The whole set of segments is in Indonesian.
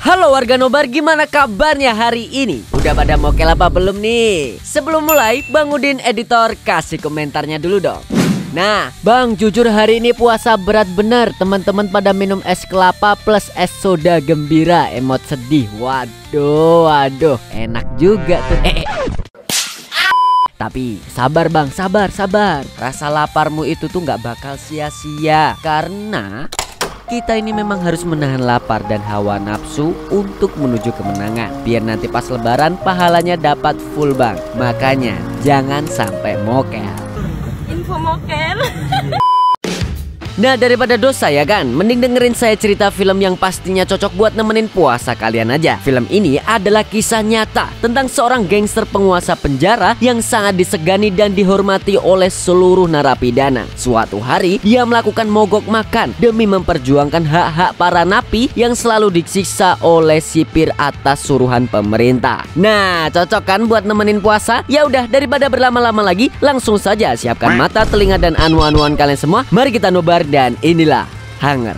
Halo warga nobar, gimana kabarnya hari ini? Udah pada mokel apa belum nih? Sebelum mulai, Bang Udin editor kasih komentarnya dulu dong. Nah, Bang, jujur hari ini puasa berat bener. Teman-teman pada minum es kelapa plus es soda gembira, emot sedih. Waduh, enak juga tuh. Tapi sabar Bang, sabar. Rasa laparmu itu tuh nggak bakal sia-sia. Karena kita ini memang harus menahan lapar dan hawa nafsu untuk menuju kemenangan. Biar nanti pas lebaran pahalanya dapat full Bang. Makanya jangan sampai mokel. Info mokel. Nah, daripada dosa ya kan, mending dengerin saya cerita film yang pastinya cocok buat nemenin puasa kalian aja. Film ini adalah kisah nyata tentang seorang gangster penguasa penjara yang sangat disegani dan dihormati oleh seluruh narapidana. Suatu hari, dia melakukan mogok makan demi memperjuangkan hak-hak para napi yang selalu disiksa oleh sipir atas suruhan pemerintah. Nah, cocok kan buat nemenin puasa? Ya udah, daripada berlama-lama lagi, langsung saja siapkan mata, telinga, dan anu-anuan kalian semua. Mari kita nobar. Dan inilah Hunger.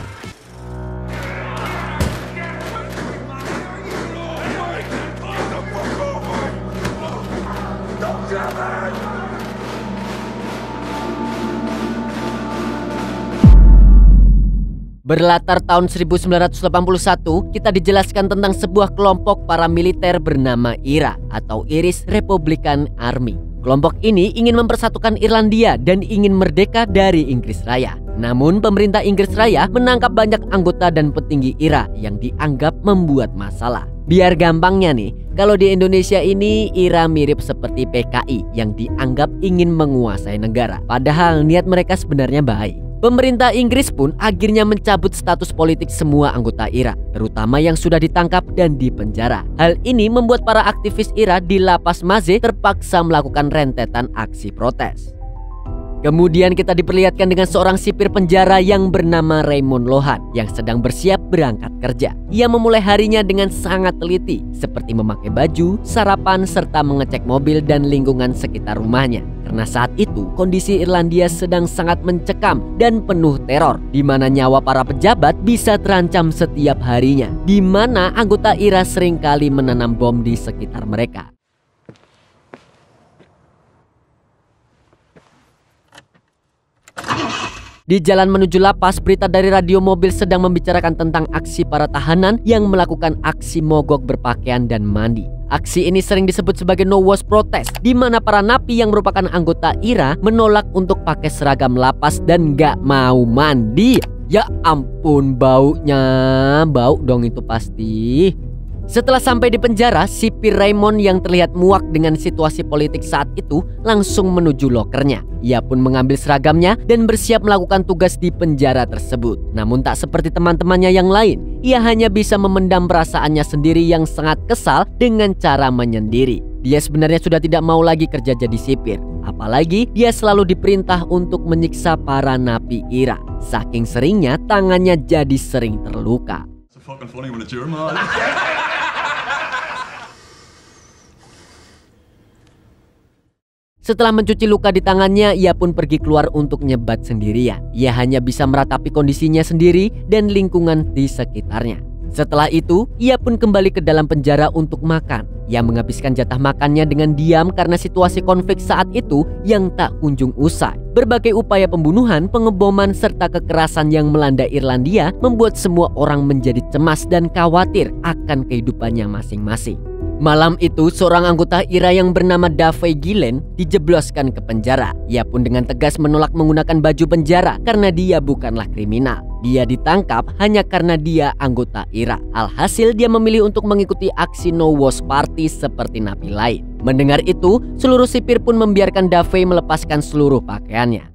Berlatar tahun 1981, kita dijelaskan tentang sebuah kelompok paramiliter bernama IRA atau Irish Republican Army. Kelompok ini ingin mempersatukan Irlandia dan ingin merdeka dari Inggris Raya. Namun pemerintah Inggris Raya menangkap banyak anggota dan petinggi IRA yang dianggap membuat masalah. Biar gampangnya nih, kalau di Indonesia ini IRA mirip seperti PKI yang dianggap ingin menguasai negara. Padahal niat mereka sebenarnya baik. Pemerintah Inggris pun akhirnya mencabut status politik semua anggota IRA, terutama yang sudah ditangkap dan dipenjara. Hal ini membuat para aktivis IRA di Lapas Maze terpaksa melakukan rentetan aksi protes. Kemudian kita diperlihatkan dengan seorang sipir penjara yang bernama Raymond Lohan yang sedang bersiap berangkat kerja. Ia memulai harinya dengan sangat teliti, seperti memakai baju, sarapan, serta mengecek mobil dan lingkungan sekitar rumahnya. Karena saat itu kondisi Irlandia sedang sangat mencekam dan penuh teror, di mana nyawa para pejabat bisa terancam setiap harinya, di mana anggota IRA seringkali menanam bom di sekitar mereka. Di jalan menuju lapas, berita dari radio mobil sedang membicarakan tentang aksi para tahanan yang melakukan aksi mogok berpakaian dan mandi. Aksi ini sering disebut sebagai no wash protest, di mana para napi yang merupakan anggota IRA menolak untuk pakai seragam lapas dan gak mau mandi. Ya ampun, baunya, bau dong itu pasti. Setelah sampai di penjara, sipir Raymond yang terlihat muak dengan situasi politik saat itu langsung menuju lokernya. Ia pun mengambil seragamnya dan bersiap melakukan tugas di penjara tersebut. Namun tak seperti teman-temannya yang lain, ia hanya bisa memendam perasaannya sendiri yang sangat kesal dengan cara menyendiri. Dia sebenarnya sudah tidak mau lagi kerja jadi sipir. Apalagi dia selalu diperintah untuk menyiksa para napi IRA. Saking seringnya tangannya jadi sering terluka. Setelah mencuci luka di tangannya, ia pun pergi keluar untuk nyebat sendirian. Ia hanya bisa meratapi kondisinya sendiri dan lingkungan di sekitarnya. Setelah itu, ia pun kembali ke dalam penjara untuk makan. Ia menghabiskan jatah makannya dengan diam karena situasi konflik saat itu yang tak kunjung usai. Berbagai upaya pembunuhan, pengeboman, serta kekerasan yang melanda Irlandia membuat semua orang menjadi cemas dan khawatir akan kehidupannya masing-masing. Malam itu, seorang anggota IRA yang bernama Davey Gillen dijebloskan ke penjara. Ia pun dengan tegas menolak menggunakan baju penjara karena dia bukanlah kriminal. Dia ditangkap hanya karena dia anggota IRA. Alhasil dia memilih untuk mengikuti aksi no wash party seperti napi lain. Mendengar itu, seluruh sipir pun membiarkan Davey melepaskan seluruh pakaiannya.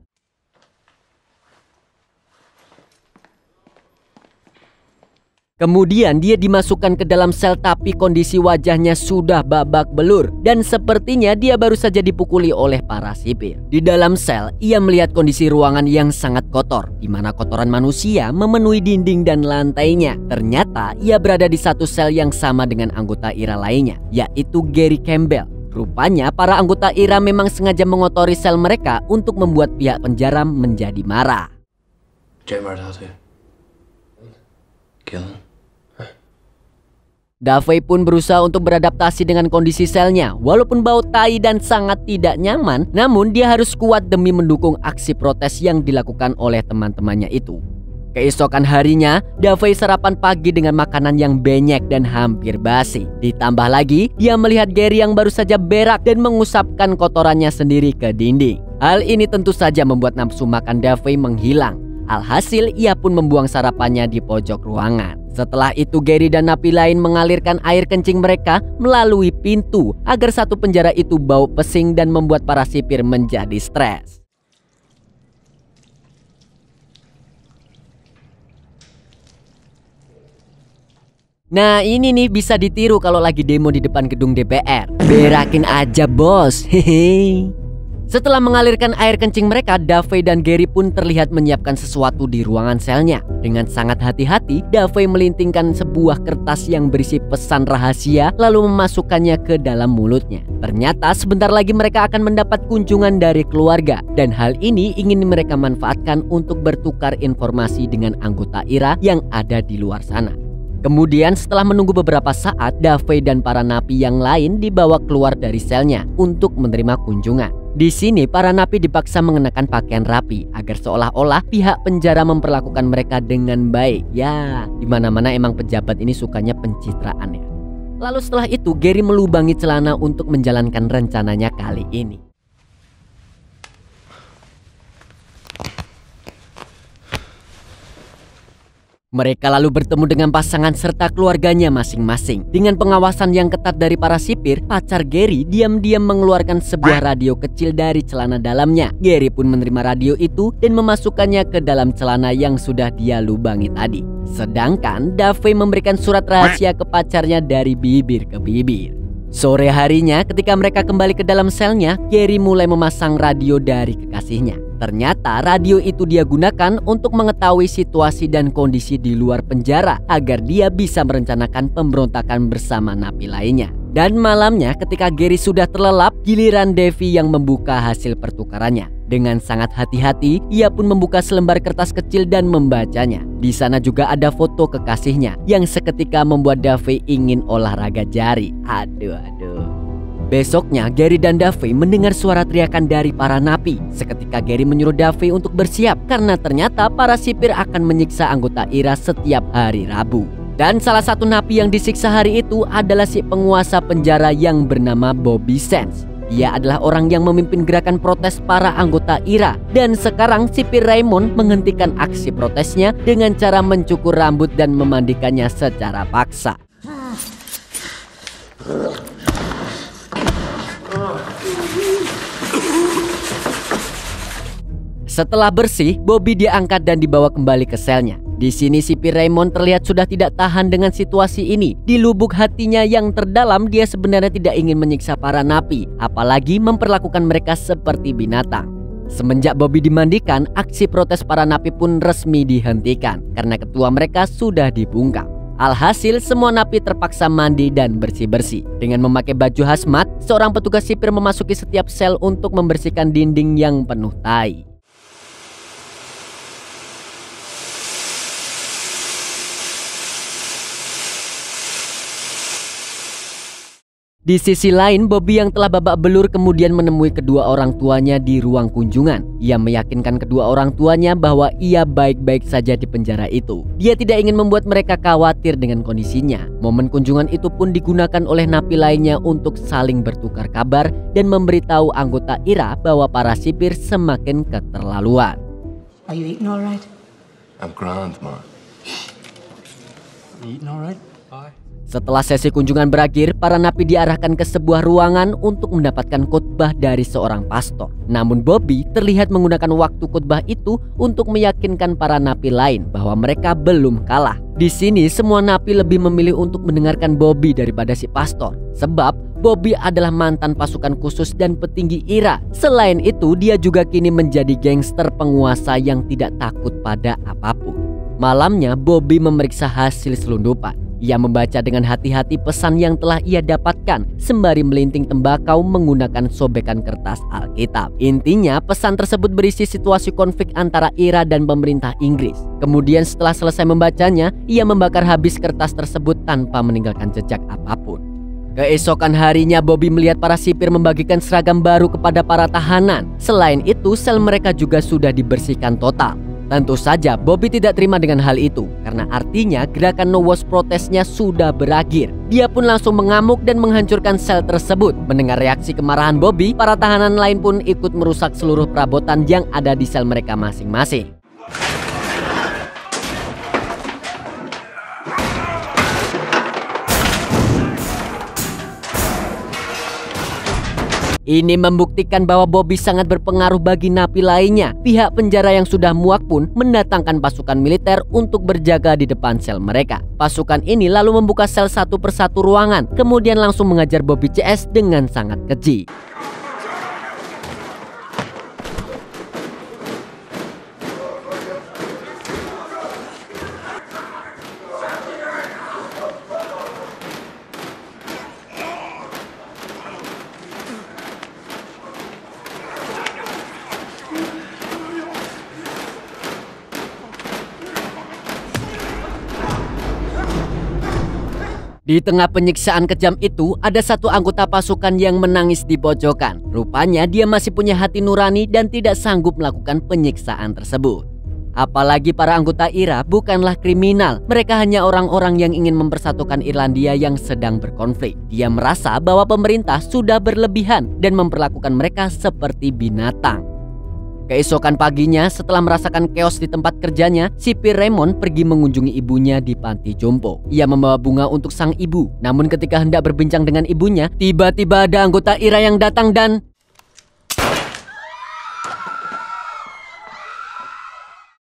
Kemudian dia dimasukkan ke dalam sel tapi kondisi wajahnya sudah babak belur dan sepertinya dia baru saja dipukuli oleh para sipir. Di dalam sel, ia melihat kondisi ruangan yang sangat kotor, di mana kotoran manusia memenuhi dinding dan lantainya. Ternyata ia berada di satu sel yang sama dengan anggota IRA lainnya, yaitu Gary Campbell. Rupanya para anggota IRA memang sengaja mengotori sel mereka untuk membuat pihak penjara menjadi marah. Davey pun berusaha untuk beradaptasi dengan kondisi selnya. Walaupun bau tai dan sangat tidak nyaman, namun dia harus kuat demi mendukung aksi protes yang dilakukan oleh teman-temannya itu. Keesokan harinya, Davey sarapan pagi dengan makanan yang banyak dan hampir basi. Ditambah lagi, dia melihat Gary yang baru saja berak dan mengusapkan kotorannya sendiri ke dinding. Hal ini tentu saja membuat nafsu makan Davey menghilang. Alhasil, ia pun membuang sarapannya di pojok ruangan. Setelah itu, Gary dan napi lain mengalirkan air kencing mereka melalui pintu agar satu penjara itu bau pesing dan membuat para sipir menjadi stres. Nah, ini nih bisa ditiru kalau lagi demo di depan gedung DPR. Berakin aja, bos. Hehe. Setelah mengalirkan air kencing mereka, Davey dan Gary pun terlihat menyiapkan sesuatu di ruangan selnya. Dengan sangat hati-hati, Davey melintingkan sebuah kertas yang berisi pesan rahasia lalu memasukkannya ke dalam mulutnya. Ternyata sebentar lagi mereka akan mendapat kunjungan dari keluarga, dan hal ini ingin mereka manfaatkan untuk bertukar informasi dengan anggota IRA yang ada di luar sana. Kemudian setelah menunggu beberapa saat, Davey dan para napi yang lain dibawa keluar dari selnya untuk menerima kunjungan. Di sini para napi dipaksa mengenakan pakaian rapi agar seolah-olah pihak penjara memperlakukan mereka dengan baik. Ya, dimana-mana emang pejabat ini sukanya pencitraan ya. Lalu setelah itu Gary melubangi celana untuk menjalankan rencananya kali ini. Mereka lalu bertemu dengan pasangan serta keluarganya masing-masing. Dengan pengawasan yang ketat dari para sipir, pacar Gary diam-diam mengeluarkan sebuah radio kecil dari celana dalamnya. Gary pun menerima radio itu dan memasukkannya ke dalam celana yang sudah dia lubangi tadi. Sedangkan Davey memberikan surat rahasia ke pacarnya dari bibir ke bibir. Sore harinya ketika mereka kembali ke dalam selnya, Gary mulai memasang radio dari kekasihnya. Ternyata radio itu dia gunakan untuk mengetahui situasi dan kondisi di luar penjara agar dia bisa merencanakan pemberontakan bersama napi lainnya. Dan malamnya ketika Gary sudah terlelap, giliran Davey yang membuka hasil pertukarannya. Dengan sangat hati-hati, ia pun membuka selembar kertas kecil dan membacanya. Di sana juga ada foto kekasihnya yang seketika membuat Davey ingin olahraga jari. Aduh. Besoknya, Gary dan Davey mendengar suara teriakan dari para napi. Seketika Gary menyuruh Davey untuk bersiap karena ternyata para sipir akan menyiksa anggota IRA setiap hari Rabu. Dan salah satu napi yang disiksa hari itu adalah si penguasa penjara yang bernama Bobby Sands. Dia adalah orang yang memimpin gerakan protes para anggota IRA. Dan sekarang sipir Raymond menghentikan aksi protesnya dengan cara mencukur rambut dan memandikannya secara paksa. Setelah bersih, Bobby diangkat dan dibawa kembali ke selnya. Di sini sipir Raymond terlihat sudah tidak tahan dengan situasi ini. Di lubuk hatinya yang terdalam, dia sebenarnya tidak ingin menyiksa para napi, apalagi memperlakukan mereka seperti binatang. Semenjak Bobby dimandikan, aksi protes para napi pun resmi dihentikan karena ketua mereka sudah dibungkam. Alhasil semua napi terpaksa mandi dan bersih-bersih. Dengan memakai baju hazmat, seorang petugas sipir memasuki setiap sel untuk membersihkan dinding yang penuh tai. Di sisi lain, Bobby yang telah babak belur kemudian menemui kedua orang tuanya di ruang kunjungan. Ia meyakinkan kedua orang tuanya bahwa ia baik-baik saja di penjara itu. Dia tidak ingin membuat mereka khawatir dengan kondisinya. Momen kunjungan itu pun digunakan oleh napi lainnya untuk saling bertukar kabar dan memberitahu anggota IRA bahwa para sipir semakin keterlaluan. Are you eating all right? I'm grand, Ma. You eating all right? Bye. Setelah sesi kunjungan berakhir, para napi diarahkan ke sebuah ruangan untuk mendapatkan khotbah dari seorang pastor. Namun Bobby terlihat menggunakan waktu khotbah itu untuk meyakinkan para napi lain bahwa mereka belum kalah. Di sini semua napi lebih memilih untuk mendengarkan Bobby daripada si pastor. Sebab Bobby adalah mantan pasukan khusus dan petinggi IRA. Selain itu, dia juga kini menjadi gangster penguasa yang tidak takut pada apapun. Malamnya, Bobby memeriksa hasil selundupan. Ia membaca dengan hati-hati pesan yang telah ia dapatkan sembari melinting tembakau menggunakan sobekan kertas Alkitab. Intinya, pesan tersebut berisi situasi konflik antara Ira dan pemerintah Inggris. Kemudian setelah selesai membacanya, ia membakar habis kertas tersebut tanpa meninggalkan jejak apapun. Keesokan harinya, Bobby melihat para sipir membagikan seragam baru kepada para tahanan. Selain itu, sel mereka juga sudah dibersihkan total. Tentu saja Bobby tidak terima dengan hal itu, karena artinya gerakan No Wash protesnya sudah berakhir. Dia pun langsung mengamuk dan menghancurkan sel tersebut. Mendengar reaksi kemarahan Bobby, para tahanan lain pun ikut merusak seluruh perabotan yang ada di sel mereka masing-masing. Ini membuktikan bahwa Bobby sangat berpengaruh bagi napi lainnya. Pihak penjara yang sudah muak pun mendatangkan pasukan militer untuk berjaga di depan sel mereka. Pasukan ini lalu membuka sel satu persatu ruangan, kemudian langsung mengajar Bobby CS dengan sangat keji. Di tengah penyiksaan kejam itu, ada satu anggota pasukan yang menangis di pojokan. Rupanya dia masih punya hati nurani dan tidak sanggup melakukan penyiksaan tersebut. Apalagi para anggota IRA bukanlah kriminal. Mereka hanya orang-orang yang ingin mempersatukan Irlandia yang sedang berkonflik. Dia merasa bahwa pemerintah sudah berlebihan dan memperlakukan mereka seperti binatang. Keesokan paginya, setelah merasakan keos di tempat kerjanya, sipir Raymond pergi mengunjungi ibunya di panti jompo. Ia membawa bunga untuk sang ibu. Namun ketika hendak berbincang dengan ibunya, tiba-tiba ada anggota IRA yang datang dan...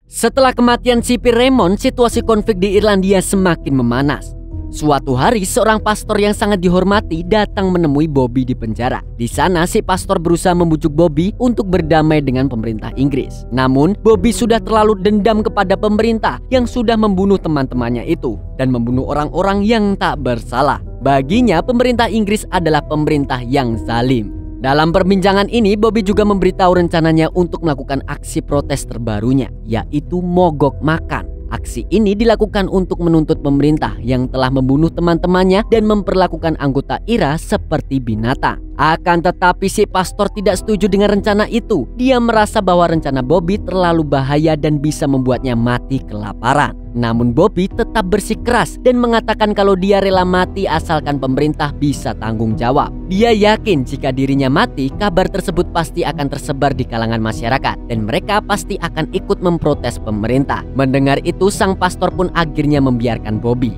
Setelah kematian sipir Raymond, situasi konflik di Irlandia semakin memanas. Suatu hari, seorang pastor yang sangat dihormati datang menemui Bobby di penjara. Di sana, si pastor berusaha membujuk Bobby untuk berdamai dengan pemerintah Inggris. Namun, Bobby sudah terlalu dendam kepada pemerintah yang sudah membunuh teman-temannya itu dan membunuh orang-orang yang tak bersalah. Baginya, pemerintah Inggris adalah pemerintah yang zalim. Dalam perbincangan ini, Bobby juga memberitahu rencananya untuk melakukan aksi protes terbarunya, yaitu mogok makan. Aksi ini dilakukan untuk menuntut pemerintah yang telah membunuh teman-temannya dan memperlakukan anggota IRA seperti binatang. Akan tetapi si pastor tidak setuju dengan rencana itu. Dia merasa bahwa rencana Bobby terlalu bahaya dan bisa membuatnya mati kelaparan. Namun Bobby tetap bersikeras dan mengatakan kalau dia rela mati asalkan pemerintah bisa tanggung jawab. Dia yakin jika dirinya mati, kabar tersebut pasti akan tersebar di kalangan masyarakat dan mereka pasti akan ikut memprotes pemerintah. Mendengar itu, sang pastor pun akhirnya membiarkan Bobby.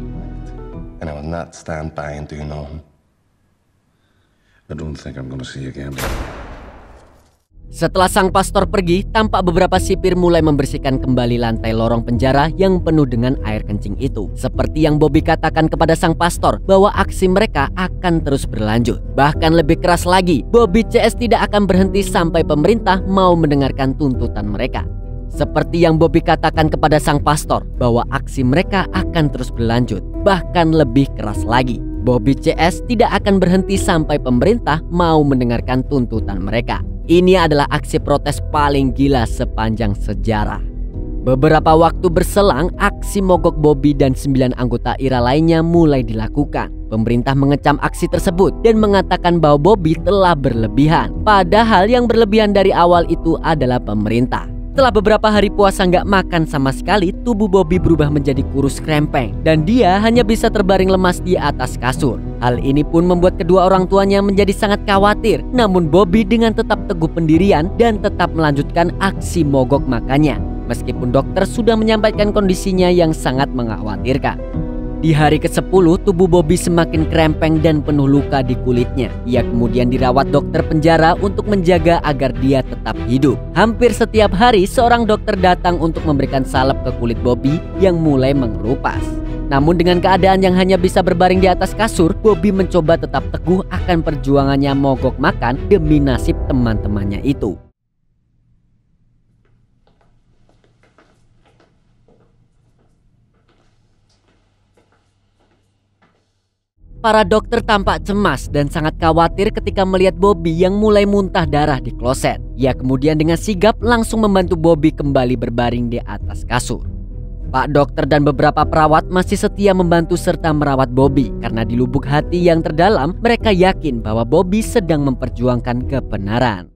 And I will not stand by and do no. I don't think I'm gonna see you again. Setelah sang pastor pergi, tampak beberapa sipir mulai membersihkan kembali lantai lorong penjara yang penuh dengan air kencing itu. Seperti yang Bobby katakan kepada sang pastor bahwa aksi mereka akan terus berlanjut. Bahkan lebih keras lagi, Bobby CS tidak akan berhenti sampai pemerintah mau mendengarkan tuntutan mereka. Seperti yang Bobby katakan kepada sang pastor bahwa aksi mereka akan terus berlanjut. Bahkan lebih keras lagi, Bobby CS tidak akan berhenti sampai pemerintah mau mendengarkan tuntutan mereka. Ini adalah aksi protes paling gila sepanjang sejarah. Beberapa waktu berselang, aksi mogok Bobby dan 9 anggota IRA lainnya mulai dilakukan. Pemerintah mengecam aksi tersebut dan mengatakan bahwa Bobby telah berlebihan. Padahal yang berlebihan dari awal itu adalah pemerintah. Setelah beberapa hari puasa nggak makan sama sekali, tubuh Bobby berubah menjadi kurus krempeng dan dia hanya bisa terbaring lemas di atas kasur. Hal ini pun membuat kedua orang tuanya menjadi sangat khawatir. Namun Bobby dengan tetap teguh pendirian dan tetap melanjutkan aksi mogok makannya. Meskipun dokter sudah menyampaikan kondisinya yang sangat mengkhawatirkan. Di hari ke-10, tubuh Bobby semakin krempeng dan penuh luka di kulitnya. Ia kemudian dirawat dokter penjara untuk menjaga agar dia tetap hidup. Hampir setiap hari, seorang dokter datang untuk memberikan salep ke kulit Bobby yang mulai mengelupas. Namun dengan keadaan yang hanya bisa berbaring di atas kasur, Bobby mencoba tetap teguh akan perjuangannya mogok makan demi nasib teman-temannya itu. Para dokter tampak cemas dan sangat khawatir ketika melihat Bobby yang mulai muntah darah di kloset. Ia kemudian dengan sigap langsung membantu Bobby kembali berbaring di atas kasur. Pak dokter dan beberapa perawat masih setia membantu serta merawat Bobby karena di lubuk hati yang terdalam mereka yakin bahwa Bobby sedang memperjuangkan kebenaran.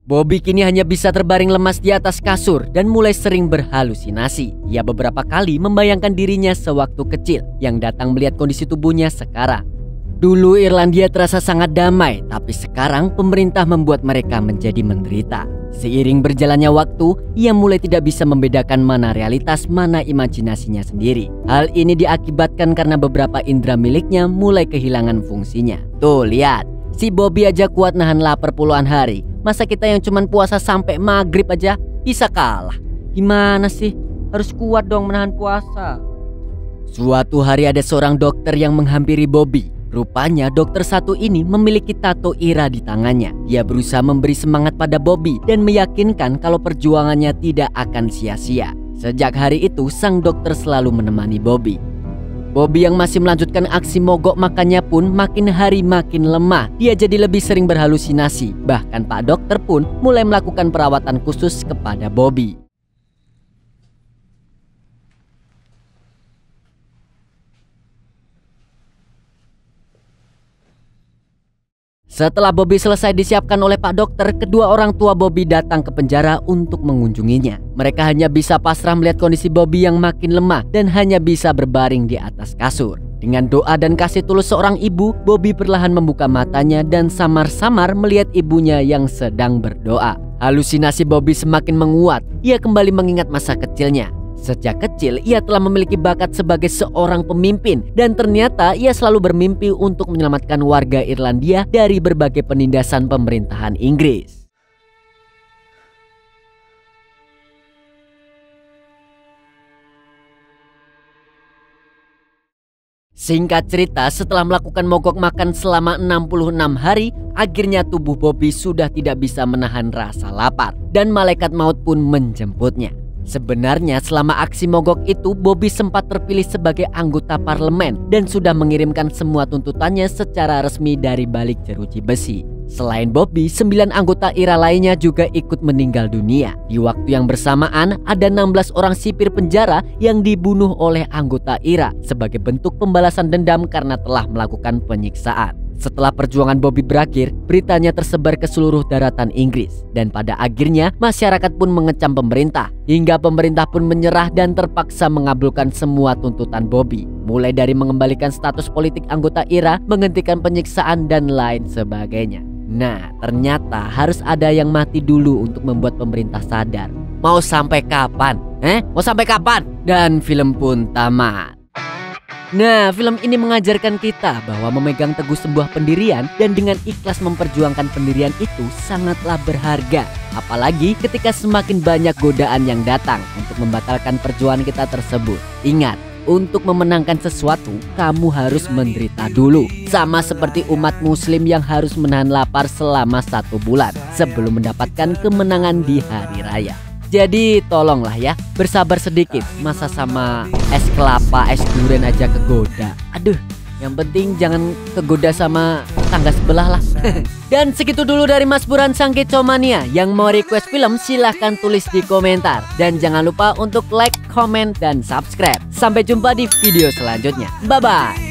Bobby kini hanya bisa terbaring lemas di atas kasur dan mulai sering berhalusinasi. Ia beberapa kali membayangkan dirinya sewaktu kecil yang datang melihat kondisi tubuhnya sekarang. Dulu Irlandia terasa sangat damai, tapi sekarang pemerintah membuat mereka menjadi menderita. Seiring berjalannya waktu, ia mulai tidak bisa membedakan mana realitas, mana imajinasinya sendiri. Hal ini diakibatkan karena beberapa indera miliknya mulai kehilangan fungsinya. Tuh lihat, si Bobby aja kuat nahan lapar puluhan hari. Masa kita yang cuman puasa sampai maghrib aja bisa kalah? Gimana sih? Harus kuat dong menahan puasa. Suatu hari ada seorang dokter yang menghampiri Bobby. Rupanya dokter satu ini memiliki tato Ira di tangannya. Dia berusaha memberi semangat pada Bobby dan meyakinkan kalau perjuangannya tidak akan sia-sia. Sejak hari itu sang dokter selalu menemani Bobby. Bobby yang masih melanjutkan aksi mogok makannya pun makin hari makin lemah. Dia jadi lebih sering berhalusinasi. Bahkan Pak dokter pun mulai melakukan perawatan khusus kepada Bobby. Setelah Bobby selesai disiapkan oleh Pak dokter, kedua orang tua Bobby datang ke penjara untuk mengunjunginya. Mereka hanya bisa pasrah melihat kondisi Bobby yang makin lemah dan hanya bisa berbaring di atas kasur. Dengan doa dan kasih tulus seorang ibu, Bobby perlahan membuka matanya dan samar-samar melihat ibunya yang sedang berdoa. Halusinasi Bobby semakin menguat. Ia kembali mengingat masa kecilnya. Sejak kecil ia telah memiliki bakat sebagai seorang pemimpin dan ternyata ia selalu bermimpi untuk menyelamatkan warga Irlandia dari berbagai penindasan pemerintahan Inggris. Singkat cerita, setelah melakukan mogok makan selama 66 hari, akhirnya tubuh Bobby sudah tidak bisa menahan rasa lapar dan malaikat maut pun menjemputnya. Sebenarnya selama aksi mogok itu Bobby sempat terpilih sebagai anggota parlemen dan sudah mengirimkan semua tuntutannya secara resmi dari balik jeruji besi. Selain Bobby, 9 anggota Ira lainnya juga ikut meninggal dunia. Di waktu yang bersamaan ada 16 orang sipir penjara yang dibunuh oleh anggota Ira sebagai bentuk pembalasan dendam karena telah melakukan penyiksaan. Setelah perjuangan Bobby berakhir, beritanya tersebar ke seluruh daratan Inggris. Dan pada akhirnya masyarakat pun mengecam pemerintah. Hingga pemerintah pun menyerah dan terpaksa mengabulkan semua tuntutan Bobby. Mulai dari mengembalikan status politik anggota Ira, menghentikan penyiksaan dan lain sebagainya. Nah, ternyata harus ada yang mati dulu untuk membuat pemerintah sadar. Mau sampai kapan? Mau sampai kapan? Dan film pun tamat. Nah, film ini mengajarkan kita bahwa memegang teguh sebuah pendirian dan dengan ikhlas memperjuangkan pendirian itu sangatlah berharga. Apalagi ketika semakin banyak godaan yang datang untuk membatalkan perjuangan kita tersebut. Ingat, untuk memenangkan sesuatu, kamu harus menderita dulu. Sama seperti umat muslim yang harus menahan lapar selama 1 bulan sebelum mendapatkan kemenangan di hari raya. Jadi tolonglah ya, bersabar sedikit. Masa sama es kelapa, es durian aja kegoda. Aduh, yang penting jangan kegoda sama tangga sebelah lah. Dan segitu dulu dari Mas Buran Sang Kecomania. Yang mau request film silahkan tulis di komentar. Dan jangan lupa untuk like, comment, dan subscribe. Sampai jumpa di video selanjutnya. Bye-bye.